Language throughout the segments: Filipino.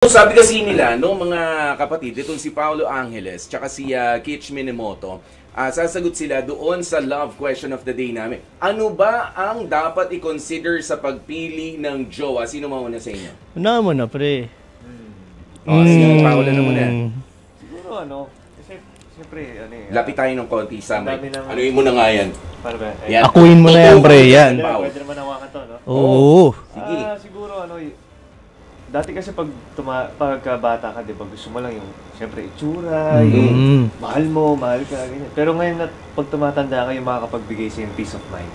Sabi kasi nila, no, mga kapatid, itong si Paolo Angeles, tsaka si Kitch Minamoto, sasagot sila doon sa love question of the day namin. Ano ba ang dapat i-consider sa pagpili ng jowa? Sino mauna sa inyo? Una mo na, pre. Si Paolo na muna. Siguro kasi siyempre, Lapit tayo ng konti sa mic. ng- Ano yun muna nga yan? Para ba? Yan. Akuin mo na yan, pre, yan. Pwede naman hawakan to, no? Oo. Sige. Siguro, dati kasi pagkabata ka, di ba, gusto mo lang yung, siyempre, itsura, yung mahal ka, ganyan. Pero ngayon, pag tumatanda ka, yung makakapagbigay sa'yo yung peace of mind.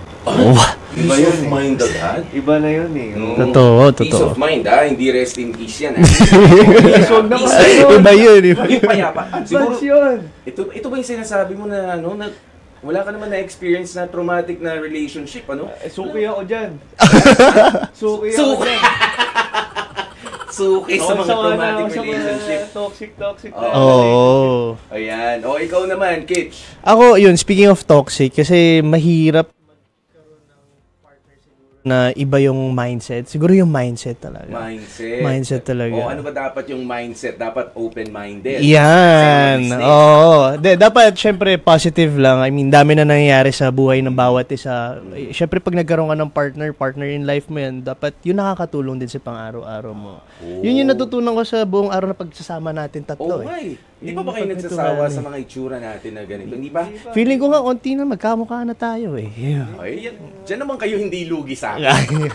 Iba yun eh. Mind agad? Iba na yun eh. Totoo. Peace of mind, hindi rest in peace yan. Huwag naman yun. Iba yun. Yung payapa. Siguro, Advance yun. ito ba yung sinasabi mo na, wala ka naman na-experience na traumatic na relationship, ano? Suki ako dyan. Suki ako dyan. Suki sa mga traumatic relationship. Toxic. Oo. Ayan. O, ikaw naman, Kitch. Ako, yun, speaking of toxic, kasi mahirap magkaroon ng partner siguro na iba yung mindset. Siguro yung mindset talaga. Mindset talaga. O, ano ba dapat yung mindset? Dapat open-minded. Yan. Oo. Dapat, syempre, positive lang. I mean, dami na nangyayari sa buhay ng bawat isa. Syempre, pag nagkaroon ka ng partner in life mo yan, dapat yun nakakatulong din sa pang-araw-araw mo. Yun yung natutunan ko sa buong araw na pagsasama natin tatlo. Hindi pa ba kayo nagsasawa sa mga itsura natin na ganito? Hindi ba? Feeling ko nga, onti na magkamukha na tayo eh. Ay, dyan naman kayo hindi lugi sa akin.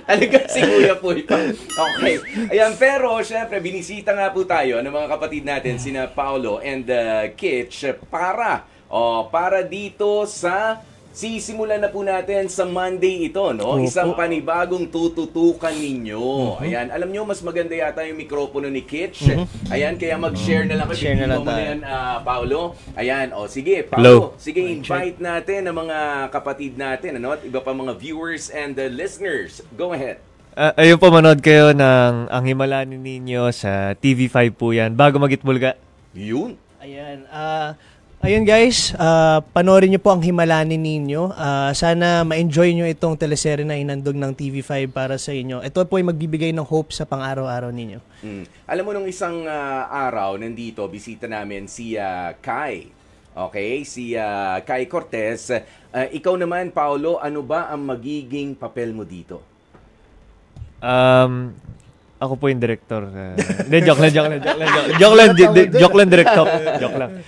Talaga si Kuya Pulpa. Okay. Ayan, pero syempre, binisita nga po tayo ng mga kapatid natin, sina Paolo and Kitch, para dito sa sisimulan na po natin sa Monday ito, no? Isang panibagong tututukan ninyo. Ayan, alam nyo, mas maganda yata yung mikropono ni Kitch. Ayan, kaya mag-share na lang kayo. Share na lang tayo. Yan, Paolo. Ayan, sige, Paolo. Sige, invite natin ang mga kapatid natin, ano? At iba pa mga viewers and listeners. Go ahead. Ayun po, manood kayo ng Ang Himalanin Ninyo sa TV5 po yan. Bago mag-Itbulaga. Yun. Ayan. Ayun guys, panoorin nyo po Ang Himalanin Ninyo. Sana ma-enjoy nyo itong teleserye na inandog ng TV5 para sa inyo. Ito po ay magbibigay ng hope sa pang-araw-araw ninyo. Alam mo, nung isang araw, nandito, bisita namin si Kai. Okay? Si Kai Cortez. Ikaw naman, Paolo, ano ba ang magiging papel mo dito? Ako po yung director. Joke lang, director. Joke lang.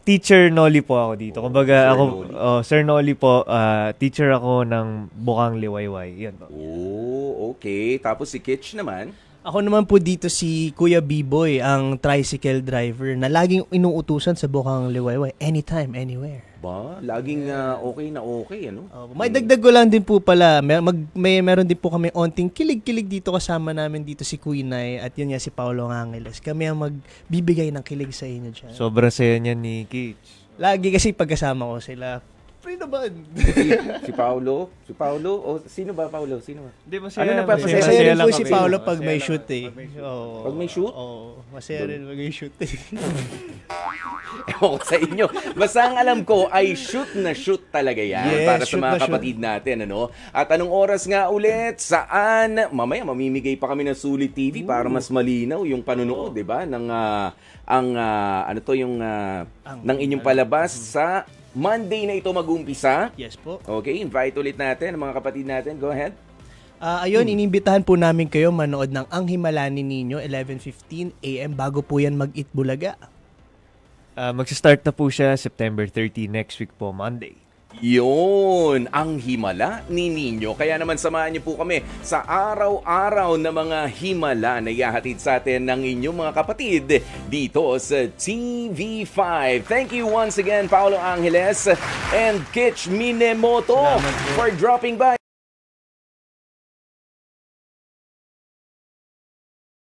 Teacher Noli po ako dito. Kumbaga, Sir Noli po, teacher ako ng Bukang Liwayway. Yan po. Okay. Tapos si Kitch naman? Ako naman po dito si Kuya B-Boy, ang tricycle driver na laging inuutusan sa Bukang Liwayway. Anytime, anywhere. Ba? Laging okay na okay, ano? May dagdag ko lang din po pala. Meron din po kami onting kilig-kilig dito, kasama namin dito si Quinay at yun nga si Paolo Angeles. Kami ang magbibigay ng kilig sa inyo dyan. Sobrang saya niyan ni Kitch. Lagi kasi pagkasama ko sila. Pre naman. Si Paolo? O sino ba, Paolo? Sino ba? Hindi, masaya. Ano napapasaya? Masaya rin po si Paolo pag may shoot eh. Pag may shoot? Oo. Masaya rin pag may shoot eh. Ewan ko sa inyo. Basta ang alam ko ay shoot na shoot talaga yan. Yes, para sa shoot mga na kapatid natin, ano? At anong oras nga ulit? Saan? Mamaya mamimigay pa kami ng Sulit TV para mas malinaw yung panunood, 'di ba? Ng ng inyong palabas sa Monday na ito mag-uumpisa. Yes po. Okay, invite ulit natin ang mga kapatid natin. Go ahead. Ayun, inimbitahan po namin kayo manood ng Ang Himalanin Ninyo, 11:15 AM bago po yan mag-Itbulaga. Magsa-start na po siya September 30 next week po, Monday. Yun, Ang Himala ni Ninyo. Kaya naman samahan niyo po kami sa araw-araw na mga himala na ihahatid sa atin ng inyong mga kapatid dito sa TV5. Thank you once again, Paolo Angeles and Kitch Minamoto for dropping by.